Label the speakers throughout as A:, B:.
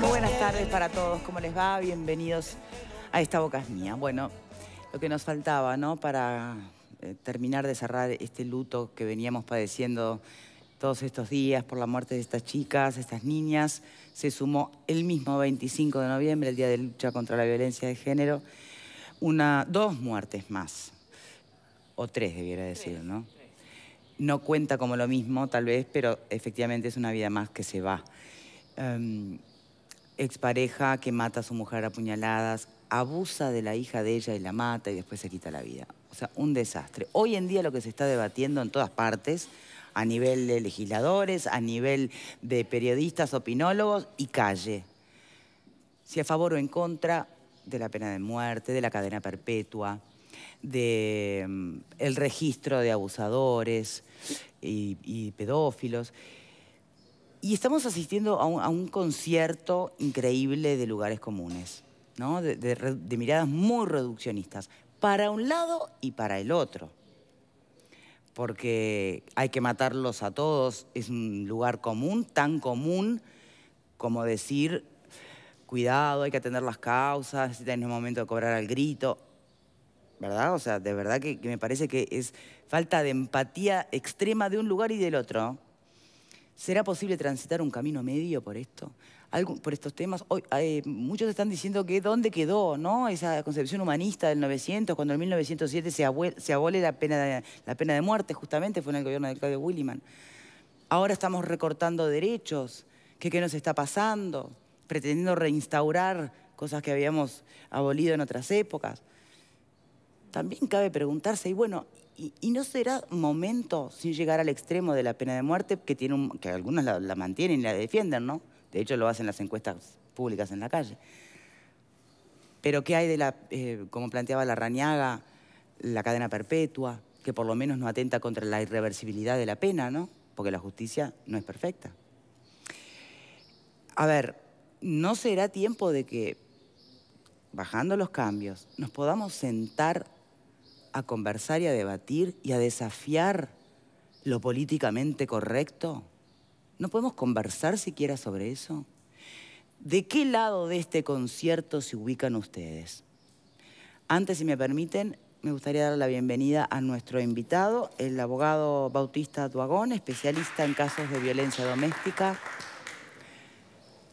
A: Muy buenas tardes para todos, ¿cómo les va? Bienvenidos a Esta Boca es Mía. Bueno, lo que nos faltaba, ¿no? Para terminar de cerrar este luto que veníamos padeciendo todos estos días por la muerte de estas chicas, estas niñas, se sumó el mismo 25 de noviembre, el Día de Lucha contra la Violencia de Género, dos muertes más, o tres debiera decir, ¿no? No cuenta como lo mismo, tal vez, pero efectivamente es una vida más que se va. Expareja que mata a su mujer a puñaladas, abusa de la hija de ella y la mata y después se quita la vida. O sea, un desastre. Hoy en día lo que se está debatiendo en todas partes, a nivel de legisladores, a nivel de periodistas, opinólogos y calle. Si a favor o en contra de la pena de muerte, de la cadena perpetua, de el registro de abusadores y pedófilos. Y estamos asistiendo a un concierto increíble de lugares comunes, ¿no? De miradas muy reduccionistas, para un lado y para el otro. Porque hay que matarlos a todos, es un lugar común, tan común como decir, cuidado, hay que atender las causas, si tenés momento de cobrar al grito, ¿verdad? O sea, de verdad que me parece que es falta de empatía extrema de un lugar y del otro. ¿Será posible transitar un camino medio por esto? Por estos temas. Hoy, muchos están diciendo que dónde quedó, ¿no? Esa concepción humanista del 900, cuando en 1907 se abole la pena de muerte, justamente fue en el gobierno de Claudio Williman. Ahora estamos recortando derechos. ¿Qué nos está pasando? Pretendiendo reinstaurar cosas que habíamos abolido en otras épocas. También cabe preguntarse, y bueno, ¿y no será momento, sin llegar al extremo de la pena de muerte, que algunos la mantienen y la defienden, ¿no? De hecho, lo hacen las encuestas públicas en la calle. Pero ¿qué hay de como planteaba Larrañaga, la cadena perpetua, que por lo menos no atenta contra la irreversibilidad de la pena, ¿no? Porque la justicia no es perfecta. A ver, ¿no será tiempo de que, bajando los cambios, nos podamos sentar a conversar y a debatir y a desafiar lo políticamente correcto? ¿No podemos conversar siquiera sobre eso? ¿De qué lado de este concierto se ubican ustedes? Antes, si me permiten, me gustaría dar la bienvenida a nuestro invitado, el abogado Bautista Duagón, especialista en casos de violencia doméstica.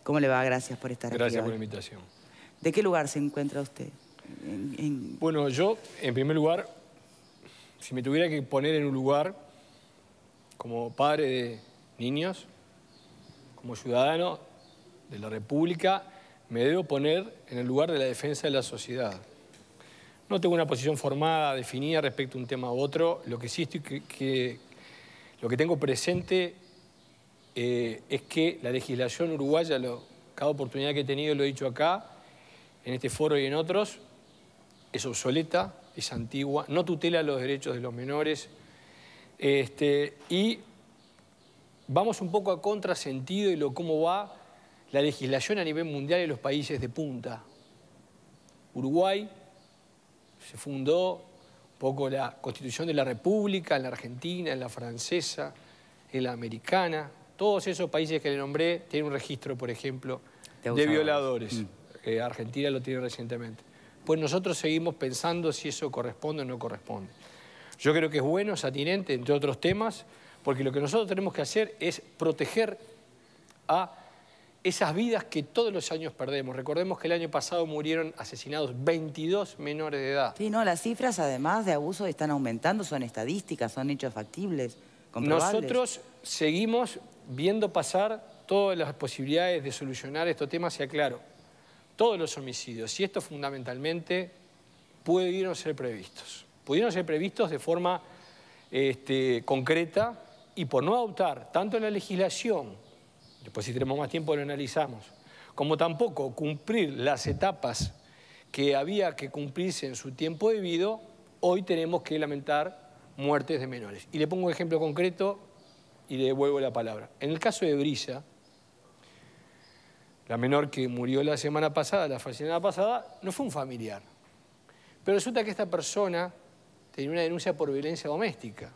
A: ¿Cómo le va? Gracias por estar aquí.
B: Gracias por la invitación.
A: ¿De qué lugar se encuentra usted?
B: Bueno, yo, en primer lugar, si me tuviera que poner en un lugar como padre de niños, como ciudadano de la República, me debo poner en el lugar de la defensa de la sociedad. No tengo una posición formada, definida respecto a un tema u otro. Lo que sí estoy lo que tengo presente es que la legislación uruguaya, cada oportunidad que he tenido, lo he dicho acá, en este foro y en otros, es obsoleta, es antigua, no tutela los derechos de los menores y vamos un poco a contrasentido de cómo va la legislación a nivel mundial en los países de punta. Uruguay se fundó un poco la Constitución de la República, en la Argentina, en la francesa, en la americana. Todos esos países que le nombré tienen un registro, por ejemplo, de violadores. Argentina lo tiene recientemente. Pues nosotros seguimos pensando si eso corresponde o no corresponde. Yo creo que es bueno, es atinente, entre otros temas, porque lo que nosotros tenemos que hacer es proteger a esas vidas que todos los años perdemos. Recordemos que el año pasado murieron asesinados 22 menores de edad.
A: Sí, no, las cifras además de abuso están aumentando, son estadísticas, son hechos factibles, comprobables.
B: Nosotros seguimos viendo pasar todas las posibilidades de solucionar estos temas y aclaro, todos los homicidios, y esto fundamentalmente, pudieron ser previstos. Pudieron ser previstos de forma concreta y por no adoptar tanto en la legislación, después si tenemos más tiempo lo analizamos, como tampoco cumplir las etapas que había que cumplirse en su tiempo debido, hoy tenemos que lamentar muertes de menores. Y le pongo un ejemplo concreto y le devuelvo la palabra. En el caso de Brisa, la menor que murió la semana pasada, no fue un familiar. Pero resulta que esta persona tenía una denuncia por violencia doméstica.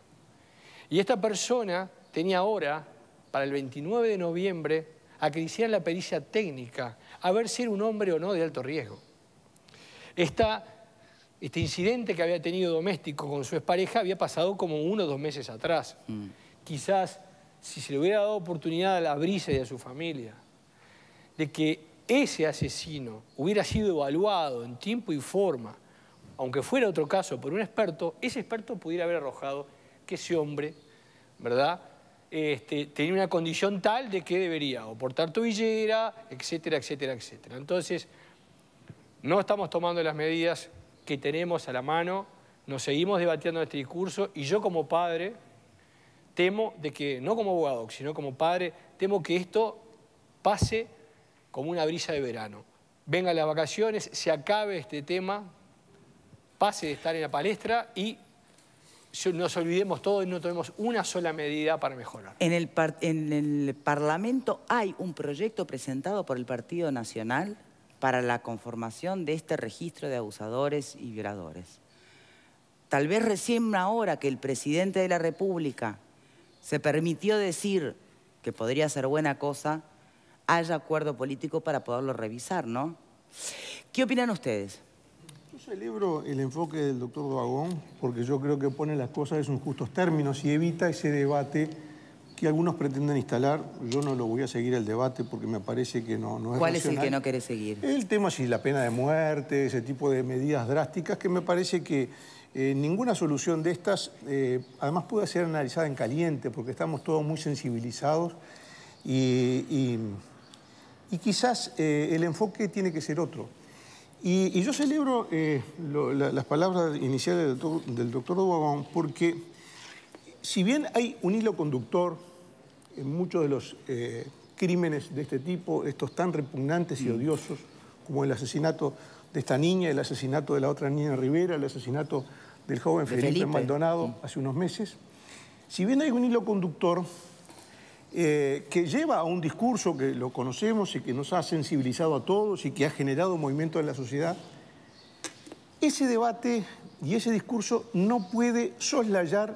B: Y esta persona tenía ahora, para el 29 de noviembre, a que le hicieran la pericia técnica, a ver si era un hombre o no de alto riesgo. Este incidente que había tenido doméstico con su expareja había pasado como 1 o 2 meses atrás. Quizás, si se le hubiera dado oportunidad a la Brisa y a su familia, de que ese asesino hubiera sido evaluado en tiempo y forma, aunque fuera otro caso por un experto, ese experto pudiera haber arrojado que ese hombre, ¿verdad?, tenía una condición tal de que debería o portar tobillera, etcétera, etcétera, etcétera. Entonces, no estamos tomando las medidas que tenemos a la mano, nos seguimos debatiendo este discurso y yo como padre temo de que, no como abogado, sino como padre, temo que esto pase como una brisa de verano. Vengan las vacaciones, se acabe este tema, pase de estar en la palestra y nos olvidemos todo y no tomemos una sola medida para mejorar.
A: En el Parlamento hay un proyecto presentado por el Partido Nacional para la conformación de este registro de abusadores y violadores. Tal vez recién ahora que el presidente de la República se permitió decir que podría ser buena cosa, haya acuerdo político para poderlo revisar, ¿no? ¿Qué opinan ustedes?
C: Yo celebro el enfoque del doctor Duvagón porque yo creo que pone las cosas en sus justos términos y evita ese debate que algunos pretenden instalar. Yo no lo voy a seguir el debate porque me parece que no es racional.
A: ¿Cuál es el que no querés seguir?
C: El tema si la pena de muerte, ese tipo de medidas drásticas que me parece que ninguna solución de estas además puede ser analizada en caliente porque estamos todos muy sensibilizados y quizás el enfoque tiene que ser otro. Y yo celebro las palabras iniciales del doctor Duvagón porque si bien hay un hilo conductor en muchos de los crímenes de este tipo, estos tan repugnantes y odiosos, como el asesinato de esta niña, el asesinato de la otra niña Rivera, el asesinato del joven Felipe Maldonado hace unos meses, si bien hay un hilo conductor que lleva a un discurso que lo conocemos y que nos ha sensibilizado a todos y que ha generado movimiento en la sociedad, ese debate y ese discurso no puede soslayar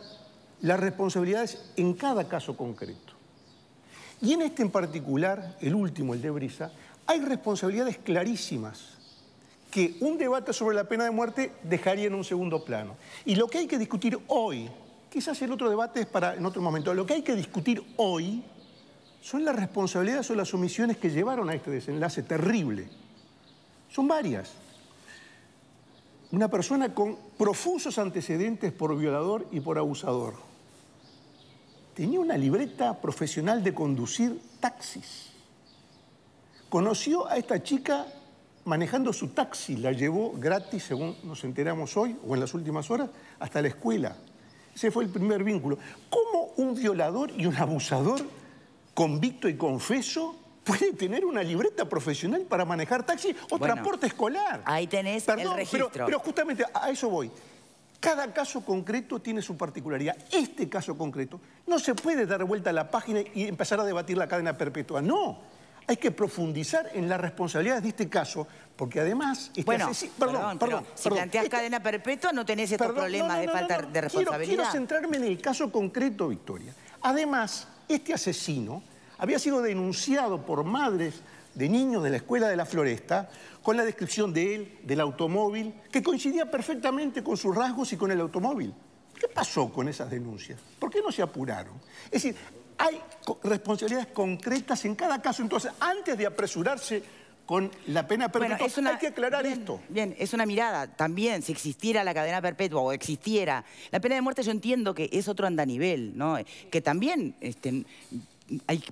C: las responsabilidades en cada caso concreto. Y en este en particular, el último, el de Brisa, hay responsabilidades clarísimas que un debate sobre la pena de muerte dejaría en un segundo plano. Y lo que hay que discutir hoy, quizás el otro debate es para en otro momento, lo que hay que discutir hoy son las responsabilidades o las omisiones que llevaron a este desenlace terrible. Son varias. Una persona con profusos antecedentes por violador y por abusador. Tenía una libreta profesional de conducir taxis. Conoció a esta chica manejando su taxi, la llevó gratis, según nos enteramos hoy, o en las últimas horas, hasta la escuela. Ese fue el primer vínculo. ¿Cómo un violador y un abusador convicto y confeso puede tener una libreta profesional para manejar taxi o transporte escolar?
A: Ahí tenés el registro.
C: Pero justamente a eso voy. Cada caso concreto tiene su particularidad. Este caso concreto no se puede dar vuelta a la página y empezar a debatir la cadena perpetua. No. Hay que profundizar en las responsabilidades de este caso, porque además...
A: Perdón, si planteás cadena perpetua no tenés estos problemas de falta de responsabilidad.
C: Quiero centrarme en el caso concreto, Victoria. Además, este asesino había sido denunciado por madres de niños de la escuela de la Floresta con la descripción de él, del automóvil, que coincidía perfectamente con sus rasgos y con el automóvil. ¿Qué pasó con esas denuncias? ¿Por qué no se apuraron? Es decir, hay responsabilidades concretas en cada caso. Entonces, antes de apresurarse con la pena perpetua, hay que aclarar esto.
A: Bien, es una mirada. También, si existiera la cadena perpetua o existiera la pena de muerte, yo entiendo que es otro andanivel, ¿no? Que también...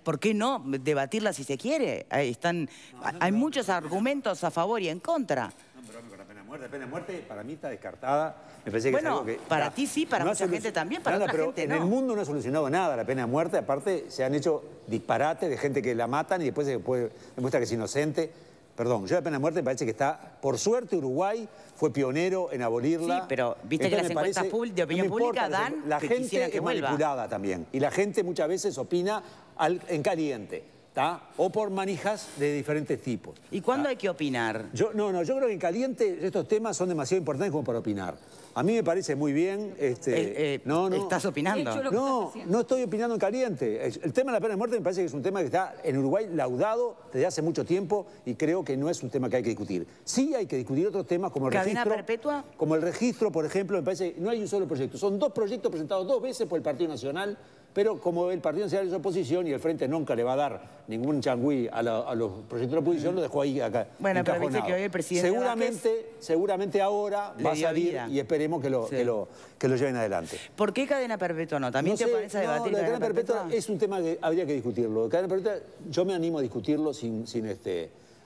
A: ¿por qué no debatirla si se quiere? Hay muchos argumentos a favor y en contra.
D: No, pero con la pena de muerte para mí está descartada. Me parece que
A: bueno,
D: es algo que
A: para ti sí, para mucha gente también, para otra gente no.
D: En el mundo no ha solucionado nada la pena de muerte. Aparte, se han hecho disparates de gente que la matan y después demuestra que es inocente. Perdón, yo la pena de muerte me parece que está... Por suerte, Uruguay fue pionero en abolirla.
A: Sí, pero viste que las encuestas de opinión pública dan
D: la
A: que
D: gente
A: quisiera que
D: es
A: vuelva.
D: manipulada también. Y la gente muchas veces opina en caliente. ¿tá? O por manijas de diferentes tipos.
A: ¿Y cuándo hay que opinar?
D: Yo creo que en caliente estos temas son demasiado importantes como para opinar. A mí me parece muy bien...
A: ¿Estás opinando?
D: No estoy opinando en caliente. El tema de la pena de muerte me parece que es un tema que está en Uruguay laudado desde hace mucho tiempo y creo que no es un tema que hay que discutir. Sí hay que discutir otros temas como el registro...
A: ¿Cadena perpetua?
D: Como el registro, por ejemplo, me parece que no hay un solo proyecto. Son 2 proyectos presentados 2 veces por el Partido Nacional, pero como el Partido Nacional es oposición y el Frente nunca le va a dar ningún changüí a los proyectos de la oposición, lo dejó ahí acá.
A: Bueno, pero viste que hoy el presidente
D: seguramente ahora va a salir y esperemos que lo lleven adelante.
A: ¿Por qué cadena perpetua no? ¿También te pones a debatir
D: cadena perpetua? Es un tema que habría que discutirlo. Cadena perpetua, yo me animo a discutirlo sin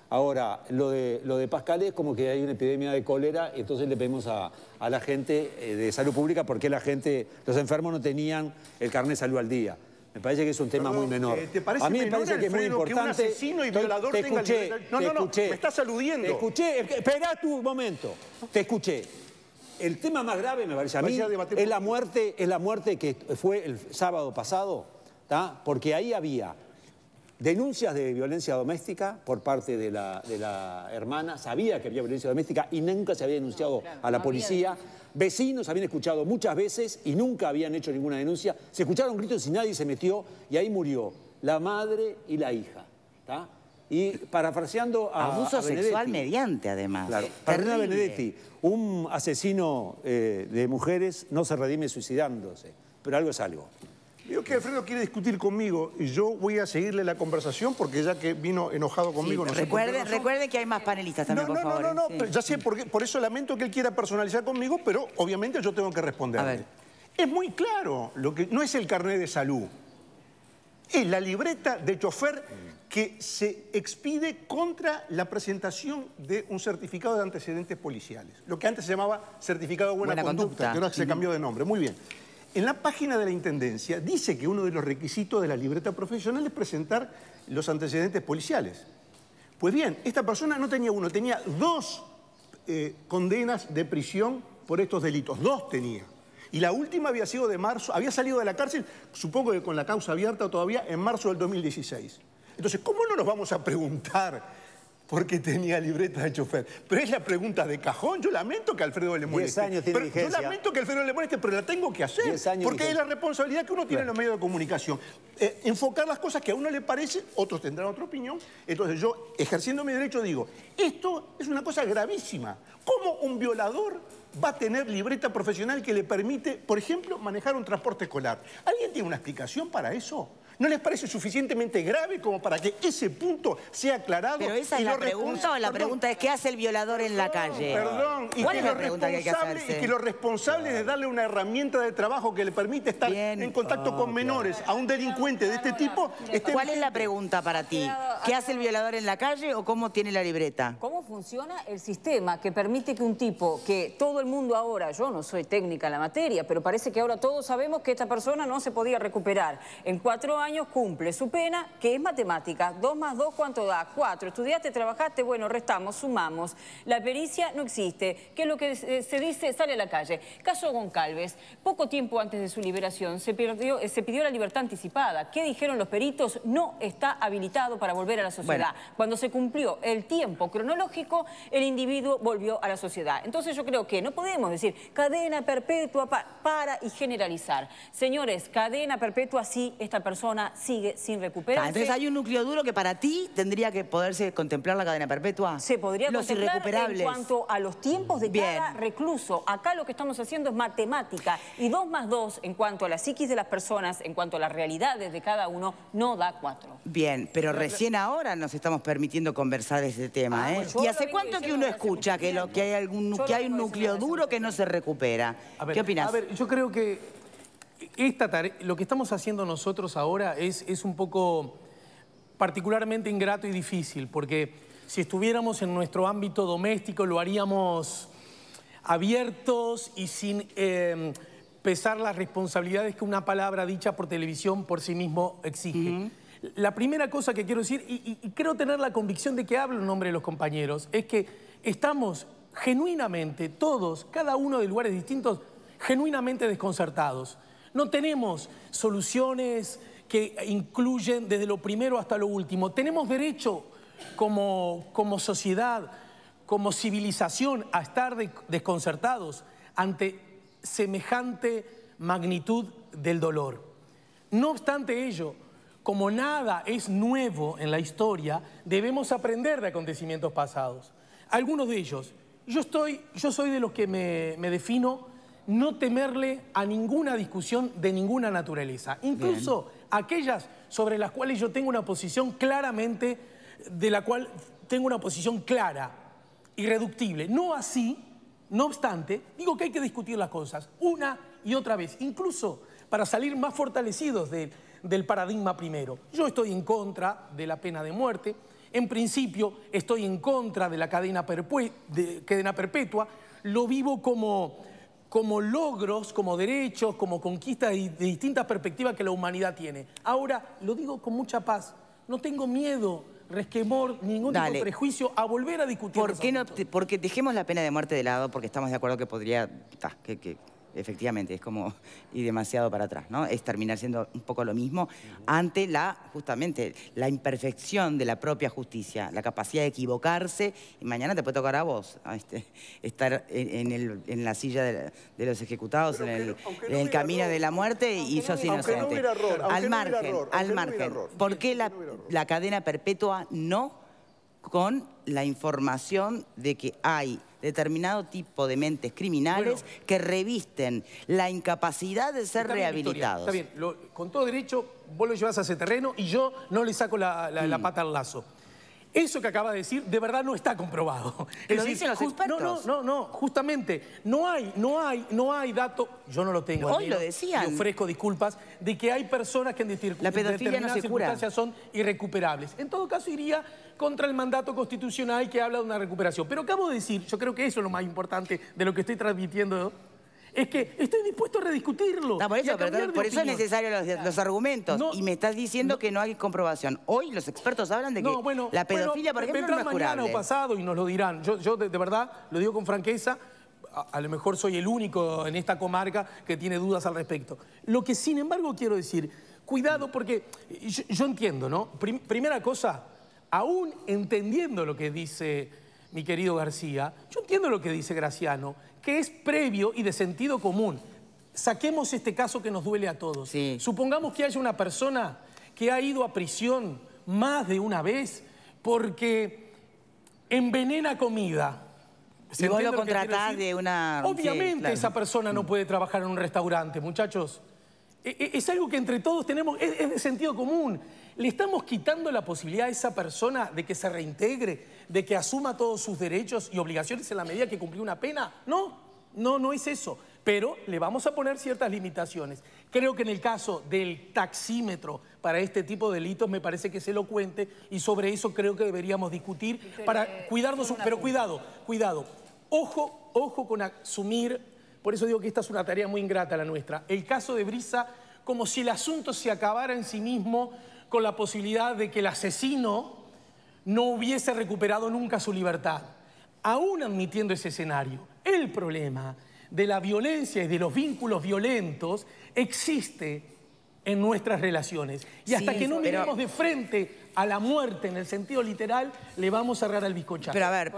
D: Ahora, lo de Pascal es como que hay una epidemia de cólera, entonces le pedimos a la gente de salud pública porque los enfermos no tenían el carnet de salud al día. Me parece que es un tema muy menor.
C: ¿Te parece
D: a mí me
C: menor,
D: parece que es muy
C: Alfredo,
D: importante.
C: Que un asesino y violador tenga me estás aludiendo.
D: Te escuché, esperá tu momento. Te escuché. El tema más grave, me parece a mí, es la muerte que fue el sábado pasado, ¿tá? Porque ahí había denuncias de violencia doméstica por parte de la hermana, sabía que había violencia doméstica y nunca se había denunciado a la policía. Vecinos habían escuchado muchas veces y nunca habían hecho ninguna denuncia. Se escucharon gritos y nadie se metió y ahí murió la madre y la hija. ¿Tá? Y parafraseando a
A: abuso
D: Benedetti,
A: sexual mediante, además.
D: Claro, para Benedetti, un asesino de mujeres no se redime suicidándose, pero algo es algo.
C: Veo que Alfredo quiere discutir conmigo y yo voy a seguirle la conversación porque ya que vino enojado conmigo...
A: Sí, recuerde que hay más panelistas también, por favor.
C: No, sí. Ya sé, por eso lamento que él quiera personalizar conmigo, pero obviamente yo tengo que responderle.
A: A ver.
C: Es muy claro, no es el carnet de salud, es la libreta de chofer que se expide contra la presentación de un certificado de antecedentes policiales. Lo que antes se llamaba certificado de buena conducta, que ahora se cambió de nombre. Muy bien. En la página de la Intendencia dice que uno de los requisitos de la libreta profesional es presentar los antecedentes policiales. Pues bien, esta persona no tenía uno, tenía 2 condenas de prisión por estos delitos. 2 tenía. Y la última había sido de marzo, había salido de la cárcel, supongo que con la causa abierta todavía, en marzo del 2016. Entonces, ¿cómo no nos vamos a preguntar por qué tenía libreta de chofer? Pero es la pregunta de cajón. Yo lamento que a Alfredo le moleste.
D: 10 años tiene vigencia.
C: Yo lamento que a Alfredo le moleste, pero la tengo que hacer. Porque es la responsabilidad que uno tiene en los medios de comunicación. Enfocar las cosas que a uno le parece, otros tendrán otra opinión. Entonces yo, ejerciendo mi derecho, digo, esto es una cosa gravísima. ¿Cómo un violador va a tener libreta profesional que le permite, por ejemplo, manejar un transporte escolar? ¿Alguien tiene una explicación para eso? ¿No les parece suficientemente grave como para que ese punto sea aclarado?
A: ¿Pero esa es la pregunta o la pregunta es qué hace el violador en la calle?
C: Perdón, y
A: ¿Cuál es la pregunta que hay que hacerse?
C: Y que lo responsable de darle una herramienta de trabajo que le permite estar en contacto con menores a un delincuente de este tipo...
A: ¿Cuál es la pregunta para ti? ¿Qué hace el violador en la calle o cómo tiene la libreta?
E: ¿Cómo funciona el sistema que permite que un tipo que todo el mundo ahora, yo no soy técnica en la materia, pero parece que ahora todos sabemos que esta persona no se podía recuperar, en 4 años cumple su pena, que es matemática? 2 más 2, ¿cuánto da? 4. ¿Estudiaste, trabajaste? Bueno, restamos, sumamos. La pericia no existe. ¿Qué es lo que se dice? Sale a la calle. Caso Goncalves, poco tiempo antes de su liberación se pidió la libertad anticipada. ¿Qué dijeron los peritos? No está habilitado para volver a la sociedad. Bueno. Cuando se cumplió el tiempo cronológico, el individuo volvió a la sociedad. Entonces yo creo que no podemos decir cadena perpetua para y generalizar. Señores, cadena perpetua sí, esta persona sigue sin recuperarse.
A: Entonces hay un núcleo duro que para ti tendría que poderse contemplar la cadena perpetua.
E: Se podría
A: los
E: contemplar
A: irrecuperables.
E: En cuanto a los tiempos de cada recluso. Acá lo que estamos haciendo es matemática. Y 2 más 2, en cuanto a la psiquis de las personas, en cuanto a las realidades de cada uno, no da 4.
A: Bien, pero recién ahora nos estamos permitiendo conversar de ese tema, ¿eh? ¿Y hace cuánto que uno escucha que hay un núcleo duro que no se recupera? ¿Qué opinas?
F: A ver, yo creo que lo que estamos haciendo nosotros ahora es un poco particularmente ingrato y difícil, porque si estuviéramos en nuestro ámbito doméstico lo haríamos abiertos y sin pesar las responsabilidades que una palabra dicha por televisión por sí mismo exige. La primera cosa que quiero decir, y creo tener la convicción de que hablo en nombre de los compañeros, es que estamos genuinamente, todos, cada uno de lugares distintos, genuinamente desconcertados. No tenemos soluciones que incluyen desde lo primero hasta lo último. Tenemos derecho como sociedad, como civilización, a estar desconcertados ante semejante magnitud del dolor. No obstante ello, como nada es nuevo en la historia, debemos aprender de acontecimientos pasados. Algunos de ellos, yo soy de los que me defino no temerle a ninguna discusión de ninguna naturaleza, incluso aquellas sobre las cuales yo tengo una posición claramente, de la cual tengo una posición clara, irreductible. No así, no obstante, digo que hay que discutir las cosas una y otra vez, incluso para salir más fortalecidos del paradigma primero. Yo estoy en contra de la pena de muerte, en principio estoy en contra de la cadena perpetua, lo vivo como logros, como derechos, como conquistas de distintas perspectivas que la humanidad tiene. Ahora, lo digo con mucha paz, no tengo miedo, resquemor, ningún tipo de prejuicio a volver a discutir.
A: ¿Por qué no? Porque dejemos la pena de muerte de lado, porque estamos de acuerdo que podría, efectivamente, es como ir demasiado para atrás, ¿no? Es terminar siendo un poco lo mismo ante justamente la imperfección de la propia justicia, la capacidad de equivocarse, y mañana te puede tocar a vos estar en la silla de los ejecutados, en el camino de la muerte, y sos inocente. Al margen. ¿Por qué la cadena perpetua no, con la información de que hay determinado tipo de mentes criminales que revisten la incapacidad de ser rehabilitados?
F: Está bien, con todo derecho vos lo llevas a ese terreno y yo no le saco la pata al lazo. Eso que acaba de decir, de verdad no está comprobado.
A: ¿Lo dicen los expertos?
F: No, justamente, no hay dato, yo no lo tengo.
A: Hoy lo decían.
F: Y ofrezco disculpas, de que hay personas que en determinadas circunstancias son irrecuperables. En todo caso, iría contra el mandato constitucional que habla de una recuperación. Pero acabo de decir, yo creo que eso es lo más importante de lo que estoy transmitiendo, es que estoy dispuesto a rediscutirlo.
A: No, por eso es necesario los argumentos. No, y me estás diciendo que no hay comprobación. Hoy los expertos hablan de que la pedofilia, por ejemplo, no es curable.
F: Mañana o pasado y nos lo dirán. Yo de verdad lo digo con franqueza. A lo mejor soy el único en esta comarca que tiene dudas al respecto. Lo que, sin embargo, quiero decir, cuidado, porque yo entiendo, ¿no? Primera cosa, aún entendiendo lo que dice mi querido García, yo entiendo lo que dice Graciano, que es previo y de sentido común. Saquemos este caso que nos duele a todos.
A: Sí.
F: Supongamos que haya una persona que ha ido a prisión más de una vez porque envenena comida.
A: Si vos lo contratás de una...
F: Obviamente esa persona no puede trabajar en un restaurante, muchachos. Es algo que entre todos tenemos, es de sentido común. ¿Le estamos quitando la posibilidad a esa persona de que se reintegre, de que asuma todos sus derechos y obligaciones en la medida que cumplió una pena? No es eso. Pero le vamos a poner ciertas limitaciones. Creo que en el caso del taxímetro para este tipo de delitos me parece que es elocuente y sobre eso creo que deberíamos discutir para cuidarnos. Pero cuidado. Ojo con asumir, por eso digo que esta es una tarea muy ingrata la nuestra, el caso de Brisa como si el asunto se acabara en sí mismo con la posibilidad de que el asesino no hubiese recuperado nunca su libertad. Aún admitiendo ese escenario, el problema de la violencia y de los vínculos violentos existe en nuestras relaciones. Y hasta que no miremos de frente a la muerte en el sentido literal, le vamos a cerrar el bizcochazo.
A: Pero a ver,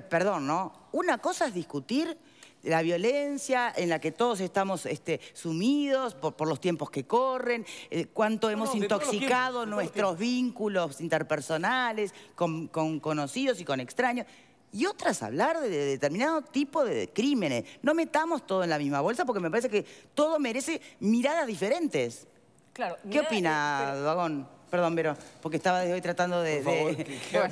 A: perdón, ¿no? Una cosa es discutir la violencia en la que todos estamos sumidos por los tiempos que corren, cuánto hemos intoxicado nuestros vínculos interpersonales con conocidos y con extraños. Y otras hablar de determinado tipo de crímenes. No metamos todo en la misma bolsa porque me parece que todo merece miradas diferentes.
E: Claro.
A: ¿Qué opina, Vagón? Perdón, Vero, porque estaba desde hoy tratando de...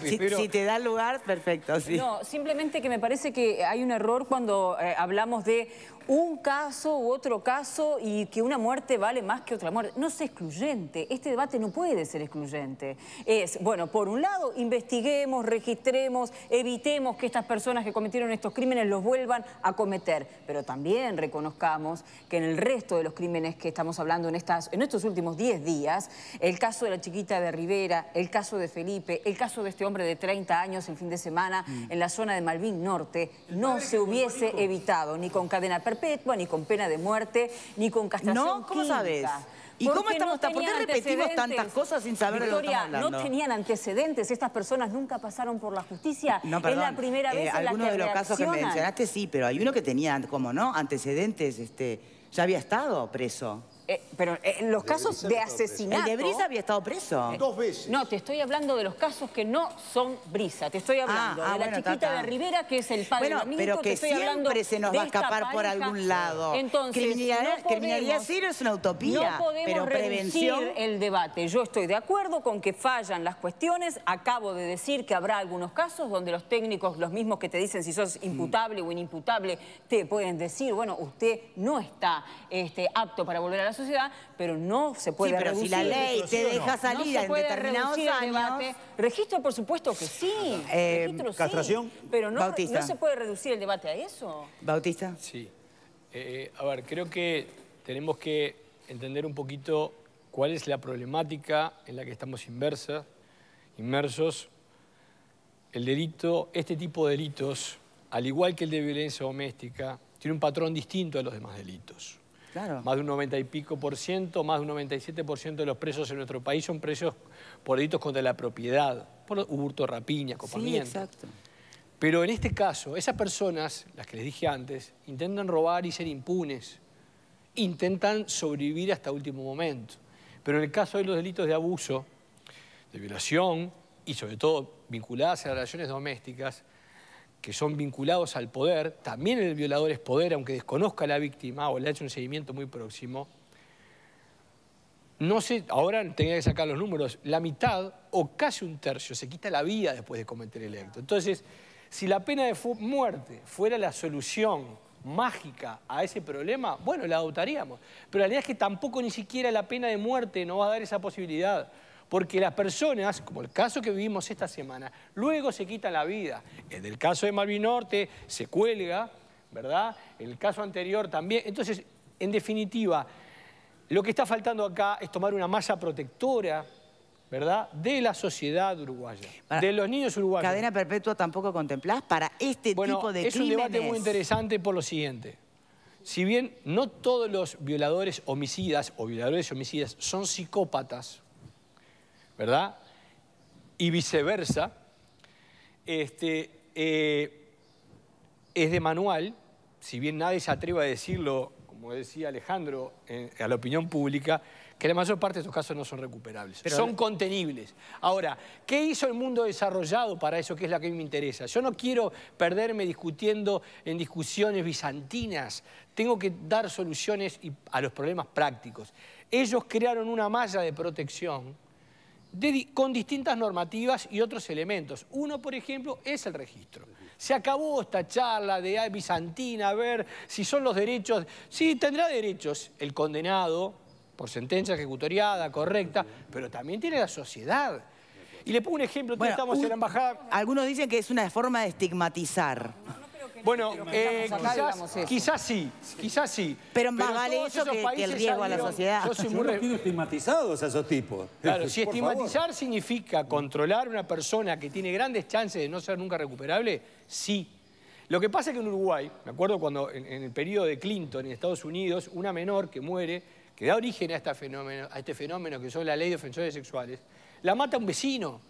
A: si te da lugar, perfecto, sí.
E: No, simplemente que me parece que hay un error cuando hablamos de un caso u otro caso y que una muerte vale más que otra muerte. No es excluyente. Este debate no puede ser excluyente. Es, bueno, por un lado, investiguemos, registremos, evitemos que estas personas que cometieron estos crímenes los vuelvan a cometer. Pero también reconozcamos que en el resto de los crímenes que estamos hablando en estos últimos 10 días, el caso de la chiquita de Rivera, el caso de Felipe, el caso de este hombre de 30 años el fin de semana en la zona de Malvin Norte, no se hubiese evitado ni con cadena perpetua, ni con pena de muerte, ni con castración
A: ¿No? ¿Cómo
E: química.
A: sabes? ¿Y cómo estamos? ¿Por qué repetimos tantas cosas sin saber de lo que estamos hablando?
E: No tenían antecedentes, estas personas nunca pasaron por la justicia.
A: No, perdón.
E: Es la primera vez en la que
A: algunos de los casos que
E: reaccionan.
A: mencionaste sí, pero hay uno que tenía, como no, antecedentes, ya había estado preso.
E: Pero en los casos de asesinato...
A: El de Brisa había estado preso.
C: 2 veces.
E: No, te estoy hablando de los casos que no son Brisa. Te estoy hablando de la
A: bueno,
E: chiquita de Rivera, que es el padre de Domingo.
A: Pero que
E: te estoy hablando
A: siempre se nos va a
E: de esta
A: escapar por
E: pareja.
A: algún lado.
E: Entonces,
A: criminalidad cero es una utopía,
E: no podemos
A: pero prevención...
E: reducir el debate. Yo estoy de acuerdo con que fallan las cuestiones. Acabo de decir que habrá algunos casos donde los técnicos, los mismos que te dicen si sos imputable o inimputable, te pueden decir, bueno, usted no está apto para volver a la sociedad, pero no se puede
A: Sí, pero
E: reducir.
A: si la ley te deja salir
E: no se
A: en
E: puede
A: determinados
E: reducir el
A: años...
E: debate. Registro, por supuesto que sí. Registro, sí.
D: ¿Castración?
E: Pero no
A: Bautista.
E: se puede reducir el debate a eso.
A: Bautista.
B: Sí. A ver, creo que tenemos que entender un poquito cuál es la problemática en la que estamos inmersos. El delito, este tipo de delitos, al igual que el de violencia doméstica, tiene un patrón distinto a los demás delitos.
A: Claro.
B: Más de un 90 y pico por ciento, más de un 97% de los presos en nuestro país son presos por delitos contra la propiedad, por hurto, rapiña, acopamiento.
A: Sí, exacto.
B: Pero en este caso, esas personas, las que les dije antes, intentan robar y ser impunes. Intentan sobrevivir hasta último momento. Pero en el caso de los delitos de abuso, de violación y sobre todo vinculadas a relaciones domésticas, que son vinculados al poder, también el violador es poder, aunque desconozca a la víctima o le ha hecho un seguimiento muy próximo. No sé, ahora tenía que sacar los números, la mitad o casi un tercio se quita la vida después de cometer el acto. Entonces, si la pena de muerte fuera la solución mágica a ese problema, bueno, la adoptaríamos. Pero la realidad es que tampoco ni siquiera la pena de muerte nos va a dar esa posibilidad. Porque las personas, como el caso que vivimos esta semana, luego se quitan la vida. En el caso de Malvin Norte se cuelga, ¿verdad? En el caso anterior también. Entonces, en definitiva, lo que está faltando acá es tomar una malla protectora, ¿verdad?, de la sociedad uruguaya, de los niños uruguayos.
A: ¿Cadena perpetua tampoco contemplás para este tipo de crímenes?
B: Es un debate muy interesante por lo siguiente. Si bien no todos los violadores homicidas o violadores homicidas son psicópatas, ¿verdad? Y viceversa, es de manual, si bien nadie se atreve a decirlo, como decía Alejandro, a la opinión pública, que la mayor parte de estos casos no son recuperables, son contenibles. Ahora, ¿qué hizo el mundo desarrollado para eso, que es la que a mí me interesa? Yo no quiero perderme discutiendo en discusiones bizantinas, tengo que dar soluciones a los problemas prácticos. Ellos crearon una malla de protección con distintas normativas y otros elementos. Uno, por ejemplo, es el registro. Se acabó esta charla de bizantina, a ver si son los derechos. Sí, tendrá derechos el condenado por sentencia ejecutoriada, correcta, pero también tiene la sociedad. Y le pongo un ejemplo,
A: Bueno,
B: estamos en la embajada...
A: Algunos dicen que es una forma de estigmatizar.
B: Bueno, quizás sí.
A: Pero más vale
B: todos
A: eso
B: esos
A: que el
B: países
A: riesgo a la
B: salieron-
A: sociedad.
B: Yo soy
D: Yo
B: muy
D: los pido estigmatizados a esos tipos.
B: Claro, si
D: Por
B: estigmatizar
D: favor.
B: significa controlar a una persona que tiene grandes chances de no ser nunca recuperable, sí. Lo que pasa es que en Uruguay, me acuerdo cuando en el periodo de Clinton en Estados Unidos, una menor que muere, que da origen a este fenómeno que son la ley de ofensores sexuales, la mata un vecino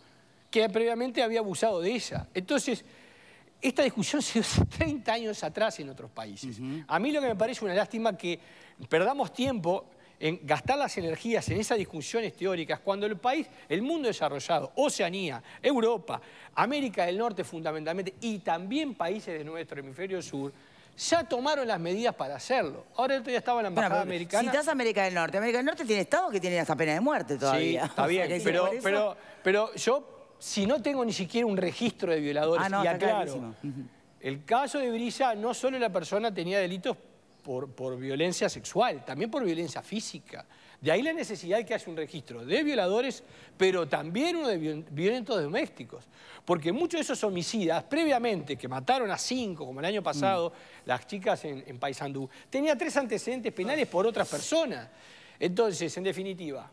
B: que previamente había abusado de ella. Entonces, esta discusión se dio 30 años atrás en otros países. A mí lo que me parece una lástima que perdamos tiempo en gastar las energías en esas discusiones teóricas cuando el país, el mundo desarrollado, Oceanía, Europa, América del Norte fundamentalmente y también países de nuestro hemisferio sur, ya tomaron las medidas para hacerlo. Ahora el otro día estaba en la embajada americana.
A: Citas América del Norte. América del Norte tiene estados que tienen hasta pena de muerte todavía.
B: Sí, está bien, pero yo, si no tengo ni siquiera un registro de violadores,
A: no,
B: y
A: está
B: aclaro,
A: clarísimo.
B: el caso de Brisa, no solo la persona tenía delitos por violencia sexual, también por violencia física. De ahí la necesidad de que haya un registro de violadores, pero también uno de violentos domésticos. Porque muchos de esos homicidas, previamente, que mataron a 5, como el año pasado, las chicas en Paysandú, tenía 3 antecedentes penales por otras personas. Entonces, en definitiva,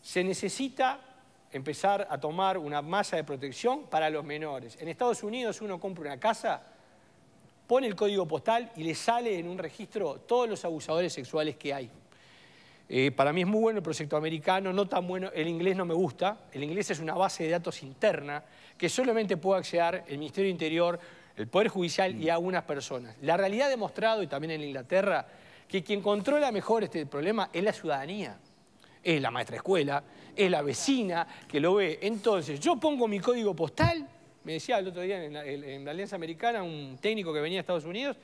B: se necesita empezar a tomar una malla de protección para los menores. En Estados Unidos uno compra una casa, pone el código postal y le sale en un registro todos los abusadores sexuales que hay. Para mí es muy bueno el proyecto americano, no tan bueno, el inglés no me gusta. El inglés es una base de datos interna que solamente puede acceder el Ministerio de Interior, el Poder Judicial y algunas personas. La realidad ha demostrado, y también en Inglaterra, que quien controla mejor este problema es la ciudadanía. Es la maestra de escuela, es la vecina que lo ve. Entonces, yo pongo mi código postal, me decía el otro día en la Alianza Americana un técnico que venía de Estados Unidos,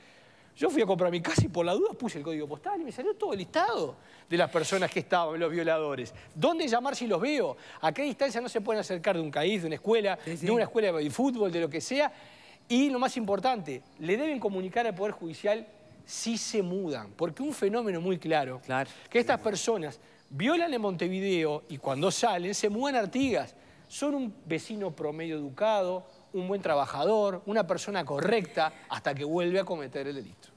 B: yo fui a comprar mi casa y por la duda puse el código postal y me salió todo el listado de las personas que estaban, los violadores. ¿Dónde llamar si los veo? ¿A qué distancia no se pueden acercar de un CAIF, de una escuela, de una escuela de fútbol, de lo que sea? Y lo más importante, le deben comunicar al Poder Judicial si se mudan, porque un fenómeno muy claro, que estas personas violan en Montevideo y cuando salen se mudan a Artigas. Son un vecino promedio educado, un buen trabajador, una persona correcta, hasta que vuelve a cometer el delito.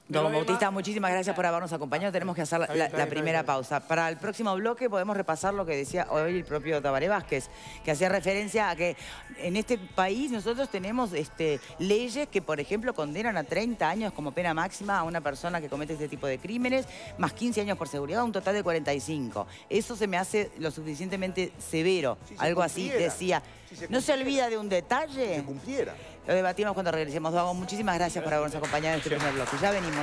A: Don Bautista, muchísimas gracias por habernos acompañado. Tenemos que hacer la primera pausa. Para el próximo bloque podemos repasar lo que decía hoy el propio Tabaré Vázquez, que hacía referencia a que en este país nosotros tenemos leyes que, por ejemplo, condenan a 30 años como pena máxima a una persona que comete este tipo de crímenes, más 15 años por seguridad, un total de 45. Eso se me hace lo suficientemente severo. Algo así decía. ¿No se olvida de un detalle?
G: Si se cumpliera.
A: Lo debatimos cuando regresemos. Muchísimas gracias por habernos acompañado en este primer bloque. Ya venimos.